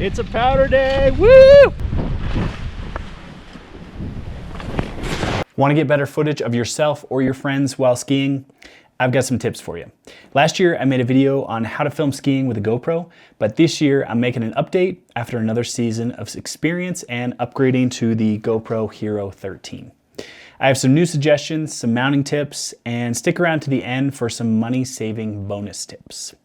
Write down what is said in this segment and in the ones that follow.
It's a powder day, woo! Want to get better footage of yourself or your friends while skiing? I've got some tips for you. Last year, I made a video on how to film skiing with a GoPro, but this year I'm making an update after another season of experience and upgrading to the GoPro Hero 13. I have some new suggestions, some mounting tips, and stick around to the end for some money-saving bonus tips.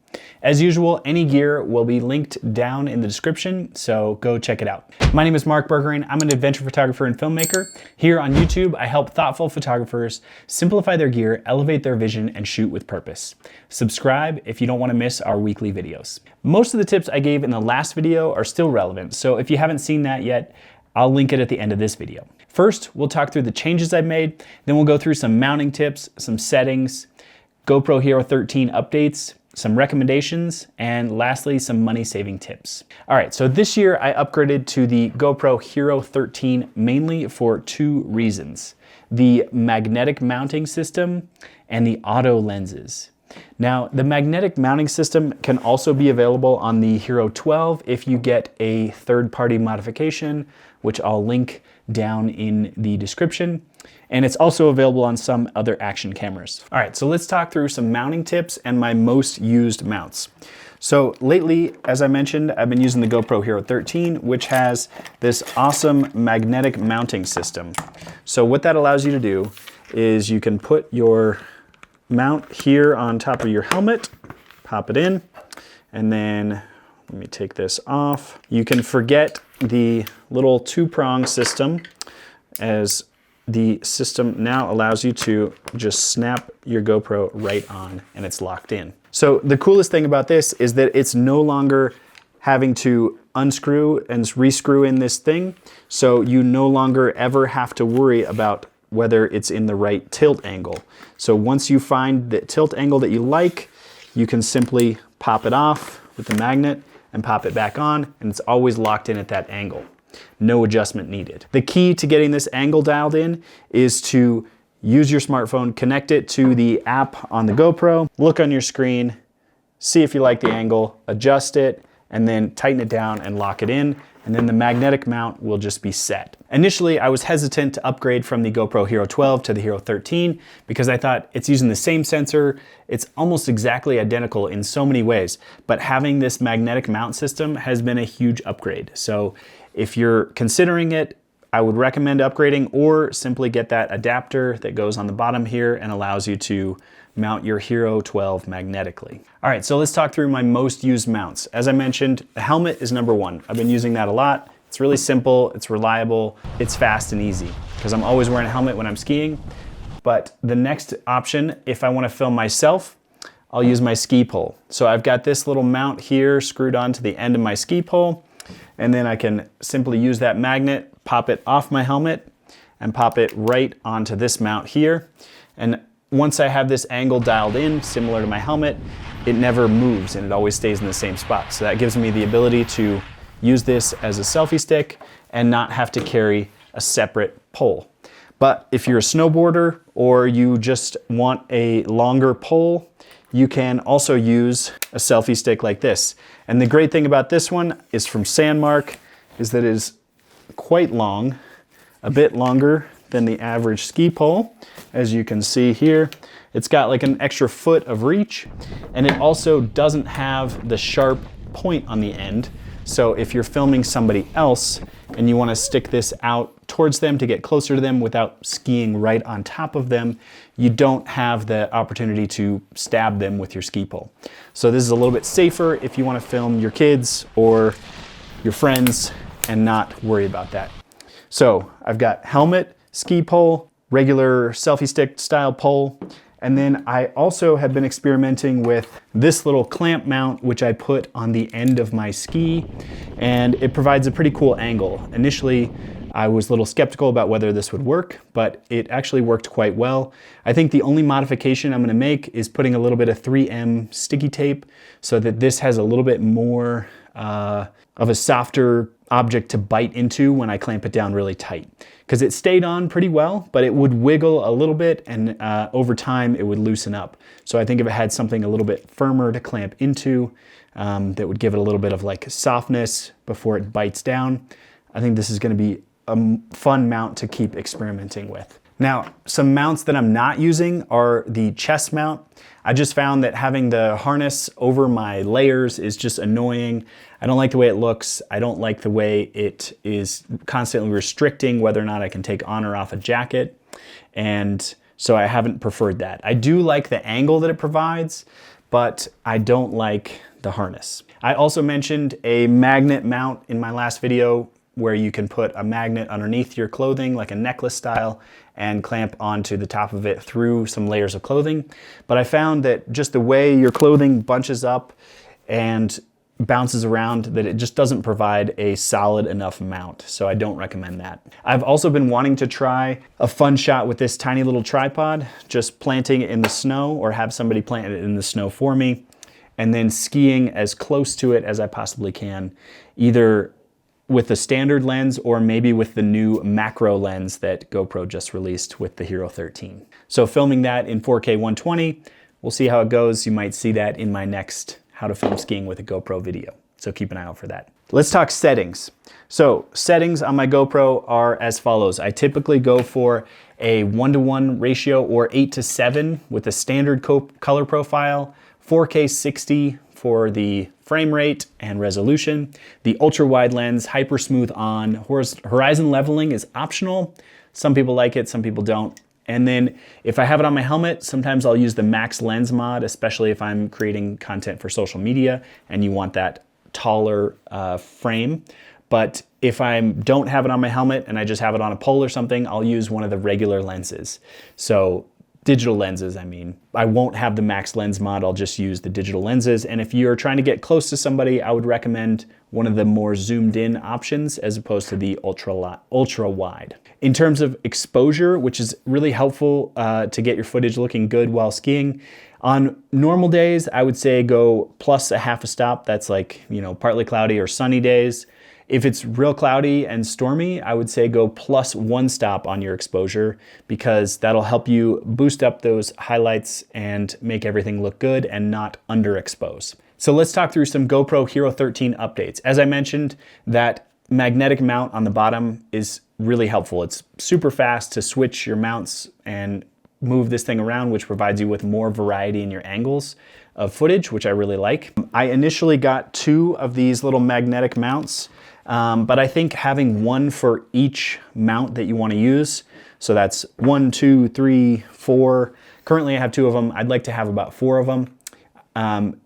As usual, any gear will be linked down in the description, so go check it out. My name is Mark Bergering. I'm an adventure photographer and filmmaker. Here on YouTube, I help thoughtful photographers simplify their gear, elevate their vision, and shoot with purpose. Subscribe if you don't want to miss our weekly videos. Most of the tips I gave in the last video are still relevant, so if you haven't seen that yet, I'll link it at the end of this video. First, we'll talk through the changes I've made, then we'll go through some mounting tips, some settings, GoPro Hero 13 updates, some recommendations, and lastly, some money-saving tips. All right, so this year I upgraded to the GoPro Hero 13 mainly for two reasons: the magnetic mounting system and the auto lenses. Now, the magnetic mounting system can also be available on the Hero 12 if you get a third-party modification, which I'll link down in the description. And it's also available on some other action cameras. All right, so let's talk through some mounting tips and my most used mounts. So lately, as I mentioned, I've been using the GoPro Hero 13, which has this awesome magnetic mounting system. So what that allows you to do is you can put your mount here on top of your helmet, pop it in, and then let me take this off. You can forget the little two-prong system, as the system now allows you to just snap your GoPro right on and it's locked in. So the coolest thing about this is that it's no longer having to unscrew and rescrew in this thing. So you no longer ever have to worry about whether it's in the right tilt angle. So once you find the tilt angle that you like, you can simply pop it off with the magnet and pop it back on, and it's always locked in at that angle. No adjustment needed. The key to getting this angle dialed in is to use your smartphone, connect it to the app on the GoPro, look on your screen, see if you like the angle, adjust it, and then tighten it down and lock it in, and then the magnetic mount will just be set. Initially, I was hesitant to upgrade from the GoPro Hero 12 to the Hero 13 because I thought it's using the same sensor. It's almost exactly identical in so many ways, but having this magnetic mount system has been a huge upgrade. So if you're considering it, I would recommend upgrading, or simply get that adapter that goes on the bottom here and allows you to mount your Hero 12 magnetically. All right, so let's talk through my most used mounts. As I mentioned, the helmet is number one. I've been using that a lot. It's really simple, it's reliable, it's fast and easy, because I'm always wearing a helmet when I'm skiing. But the next option, if I want to film myself, I'll use my ski pole. So I've got this little mount here screwed onto the end of my ski pole, and then I can simply use that magnet, pop it off my helmet, and pop it right onto this mount here. And once I have this angle dialed in, similar to my helmet, it never moves and it always stays in the same spot. So that gives me the ability to use this as a selfie stick and not have to carry a separate pole. But if you're a snowboarder or you just want a longer pole, you can also use a selfie stick like this. And the great thing about this one is from Sandmark is that it is quite long, a bit longer than the average ski pole. As you can see here, it's got like an extra foot of reach, and it also doesn't have the sharp point on the end. So if you're filming somebody else and you want to stick this out towards them to get closer to them without skiing right on top of them, you don't have the opportunity to stab them with your ski pole. So this is a little bit safer if you want to film your kids or your friends and not worry about that. So I've got helmet, ski pole, regular selfie stick style pole, and then I also have been experimenting with this little clamp mount, which I put on the end of my ski, and it provides a pretty cool angle. Initially, I was a little skeptical about whether this would work, but it actually worked quite well. I think the only modification I'm gonna make is putting a little bit of 3M sticky tape so that this has a little bit more of a softer object to bite into when I clamp it down really tight. Because it stayed on pretty well, but it would wiggle a little bit, and over time it would loosen up. So I think if it had something a little bit firmer to clamp into, that would give it a little bit of like softness before it bites down, I think this is going to be a fun mount to keep experimenting with. Now, some mounts that I'm not using are the chest mount. I just found that having the harness over my layers is just annoying. I don't like the way it looks. I don't like the way it is constantly restricting whether or not I can take on or off a jacket. And so I haven't preferred that. I do like the angle that it provides, but I don't like the harness. I also mentioned a magnet mount in my last video where you can put a magnet underneath your clothing, like a necklace style, and clamp onto the top of it through some layers of clothing. But I found that just the way your clothing bunches up and bounces around, that it just doesn't provide a solid enough mount. So I don't recommend that. I've also been wanting to try a fun shot with this tiny little tripod, just planting it in the snow or have somebody plant it in the snow for me, and then skiing as close to it as I possibly can, either with the standard lens or maybe with the new macro lens that GoPro just released with the Hero 13. So filming that in 4K 120, we'll see how it goes. You might see that in my next how to film skiing with a GoPro video. So keep an eye out for that. Let's talk settings. So settings on my GoPro are as follows. I typically go for a 1:1 ratio or 8:7 with a standard color profile, 4K 60 for the frame rate and resolution. The ultra wide lens, hyper smooth on, horizon leveling is optional. Some people like it, some people don't. And then if I have it on my helmet, sometimes I'll use the max lens mod, especially if I'm creating content for social media and you want that taller frame. But if I don't have it on my helmet and I just have it on a pole or something, I'll use one of the regular lenses. So digital lenses, I mean. I won't have the max lens mod, I'll just use the digital lenses. And if you're trying to get close to somebody, I would recommend one of the more zoomed in options as opposed to the ultra wide. In terms of exposure, which is really helpful to get your footage looking good while skiing, on normal days, I would say go plus a half a stop. That's like, partly cloudy or sunny days. If it's real cloudy and stormy, I would say go plus 1 stop on your exposure, because that'll help you boost up those highlights and make everything look good and not underexpose. So let's talk through some GoPro Hero 13 updates. As I mentioned, that magnetic mount on the bottom is really helpful. It's super fast to switch your mounts and move this thing around, which provides you with more variety in your angles of footage, which I really like. I initially got 2 of these little magnetic mounts. But I think having one for each mount that you want to use, so that's 1, 2, 3, 4. Currently I have 2 of them. I'd like to have about 4 of them.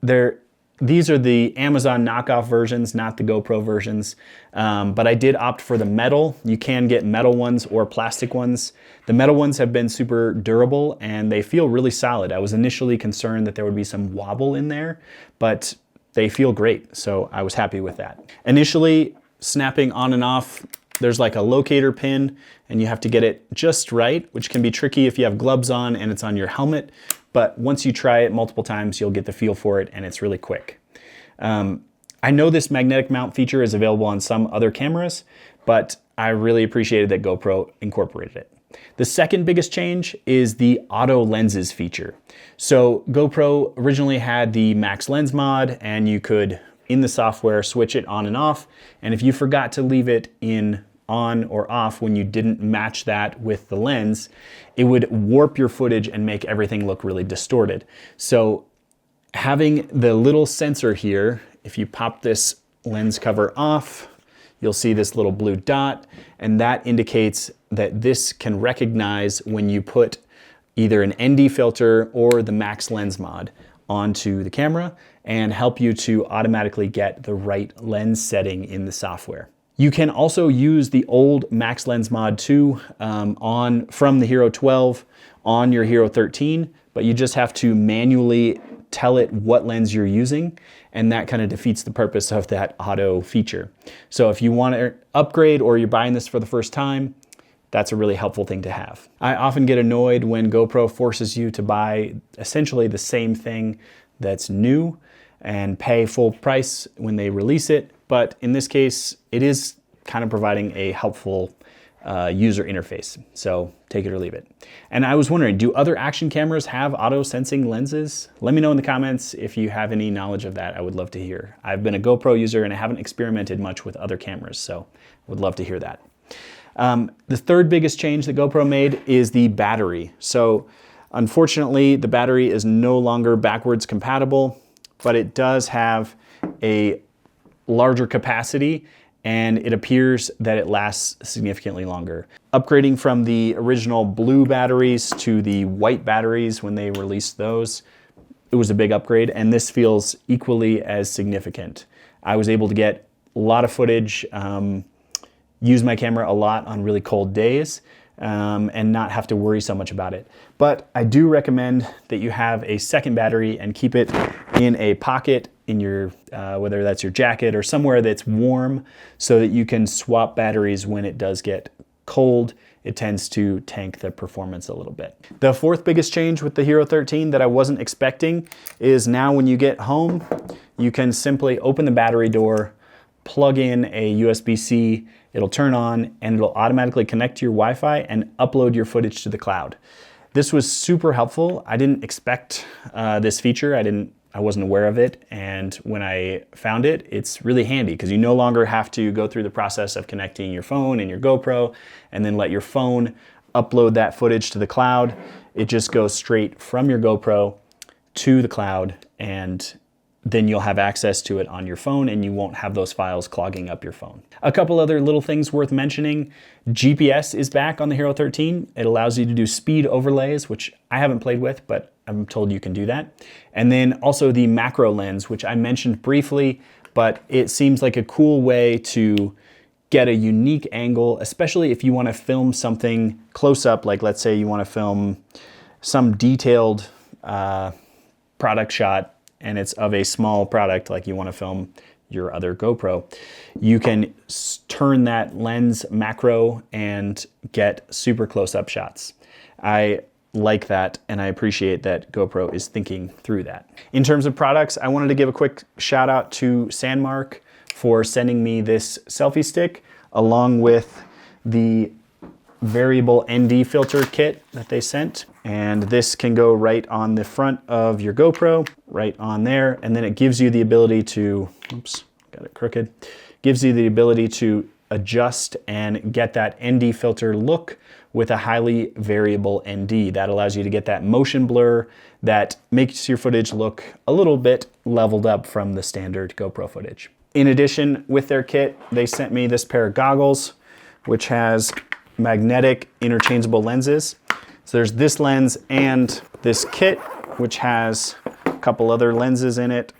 These are the Amazon knockoff versions, not the GoPro versions. But I did opt for the metal. You can get metal ones or plastic ones. The metal ones have been super durable and they feel really solid. I was initially concerned that there would be some wobble in there, but they feel great. So I was happy with that. Initially, snapping on and off, there's like a locator pin and you have to get it just right, which can be tricky if you have gloves on and it's on your helmet. But once you try it multiple times, you'll get the feel for it and it's really quick. I know this magnetic mount feature is available on some other cameras, but I really appreciated that GoPro incorporated it. The second biggest change is the auto lenses feature. So GoPro originally had the max lens mod and you could in the software switch it on and off, and if you forgot to leave it on or off when you didn't match that with the lens, it would warp your footage and make everything look really distorted. So having the little sensor here, if you pop this lens cover off, you'll see this little blue dot, and that indicates that this can recognize when you put either an ND filter or the max lens mod onto the camera and help you to automatically get the right lens setting in the software. You can also use the old max lens mod 2 from the Hero 12 on your Hero 13, but you just have to manually tell it what lens you're using, and that kind of defeats the purpose of that auto feature. So if you want to upgrade or you're buying this for the first time, that's a really helpful thing to have. I often get annoyed when GoPro forces you to buy essentially the same thing that's new. and pay full price when they release it. But in this case, it is kind of providing a helpful user interface. So take it or leave it. And I was wondering, do other action cameras have auto sensing lenses? Let me know in the comments if you have any knowledge of that. I would love to hear. I've been a GoPro user and I haven't experimented much with other cameras, so I would love to hear that. The third biggest change that GoPro made is the battery. So unfortunately, the battery is no longer backwards compatible, but it does have a larger capacity, and it appears that it lasts significantly longer. Upgrading from the original blue batteries to the white batteries when they released those, it was a big upgrade, and this feels equally as significant. I was able to get a lot of footage, use my camera a lot on really cold days, and not have to worry so much about it. But I do recommend that you have a second battery and keep it in a pocket in your, whether that's your jacket or somewhere that's warm, so that you can swap batteries when it does get cold. It tends to tank the performance a little bit. The fourth biggest change with the Hero 13 that I wasn't expecting is now when you get home, you can simply open the battery door, plug in a USB-C, it'll turn on, and it'll automatically connect to your Wi-Fi and upload your footage to the cloud. This was super helpful. I didn't expect this feature. I wasn't aware of it, and when I found it, it's really handy because you no longer have to go through the process of connecting your phone and your GoPro and then let your phone upload that footage to the cloud. It just goes straight from your GoPro to the cloud, and then you'll have access to it on your phone and you won't have those files clogging up your phone. A couple other little things worth mentioning. GPS is back on the Hero 13. It allows you to do speed overlays, which I haven't played with, but I'm told you can do that. And then also the macro lens, which I mentioned briefly, but it seems like a cool way to get a unique angle, especially if you want to film something close up, like let's say you want to film some detailed product shot and it's of a small product, like you want to film your other GoPro. You can turn that lens macro and get super close-up shots. I like that, and I appreciate that GoPro is thinking through that. In terms of products, I wanted to give a quick shout out to Sandmark for sending me this selfie stick along with the variable ND filter kit that they sent. And this can go right on the front of your GoPro, right on there. And then it gives you the ability to, oops, got it crooked, gives you the ability to adjust and get that ND filter look with a highly variable ND. That allows you to get that motion blur that makes your footage look a little bit leveled up from the standard GoPro footage. In addition, with their kit, they sent me this pair of goggles, which has magnetic interchangeable lenses. So there's this lens and this kit, which has a couple other lenses in it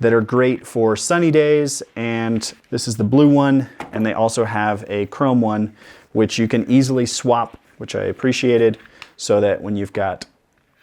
that are great for sunny days. And this is the blue one. And they also have a chrome one, which you can easily swap, which I appreciated, so that when you've got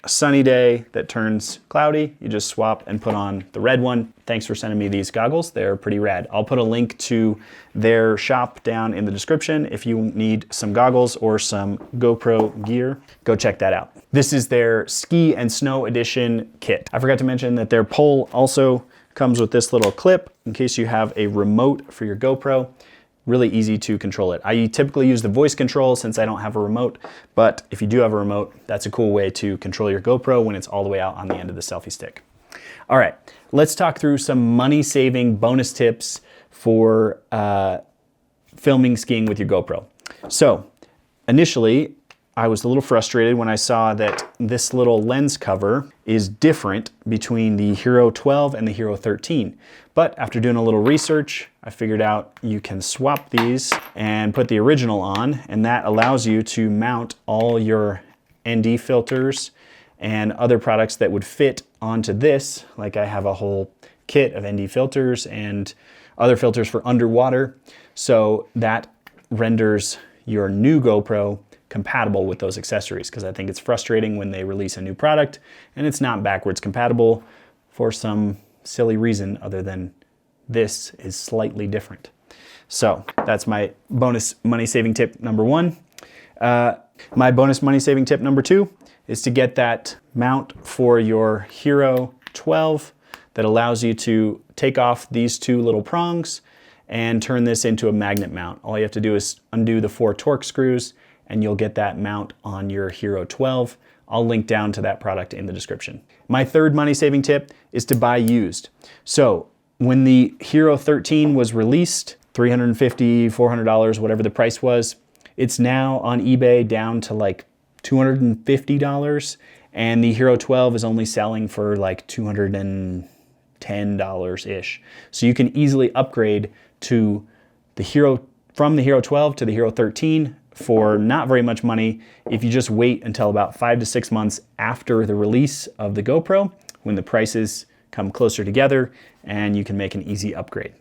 a sunny day that turns cloudy, you just swap and put on the red one. Thanks for sending me these goggles. They're pretty rad. I'll put a link to their shop down in the description. If you need some goggles or some GoPro gear, go check that out. This is their ski and snow edition kit. I forgot to mention that their pole also comes with this little clip in case you have a remote for your GoPro. Really easy to control it. I typically use the voice control since I don't have a remote, but if you do have a remote, that's a cool way to control your GoPro when it's all the way out on the end of the selfie stick. All right, let's talk through some money-saving bonus tips for filming skiing with your GoPro. So initially, I was a little frustrated when I saw that this little lens cover is different between the Hero 12 and the Hero 13. But after doing a little research, I figured out you can swap these and put the original on, and that allows you to mount all your ND filters and other products that would fit onto this. Like I have a whole kit of ND filters and other filters for underwater. So that renders your new GoPro compatible with those accessories, because I think it's frustrating when they release a new product and it's not backwards compatible for some silly reason other than this is slightly different. So that's my bonus money-saving tip number one. My bonus money-saving tip number two is to get that mount for your Hero 12 that allows you to take off these two little prongs and turn this into a magnet mount. All you have to do is undo the 4 Torx screws and you'll get that mount on your Hero 12. I'll link down to that product in the description. My third money-saving tip is to buy used. So when the Hero 13 was released, $350, $400, whatever the price was, it's now on eBay down to like $250, and the Hero 12 is only selling for like $210-ish. So you can easily upgrade to the Hero, from the Hero 12 to the Hero 13 for not very much money if you just wait until about 5 to 6 months after the release of the GoPro, when the prices come closer together and you can make an easy upgrade.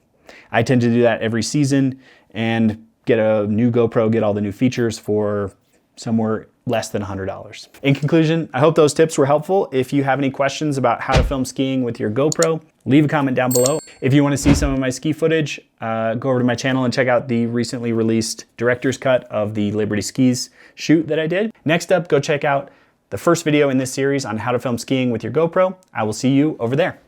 I tend to do that every season and get a new GoPro, get all the new features for somewhere less than $100. In conclusion, I hope those tips were helpful. If you have any questions about how to film skiing with your GoPro, leave a comment down below. If you want to see some of my ski footage, go over to my channel and check out the recently released director's cut of the Liberty Skis shoot that I did. Next up, go check out the first video in this series on how to film skiing with your GoPro. I will see you over there.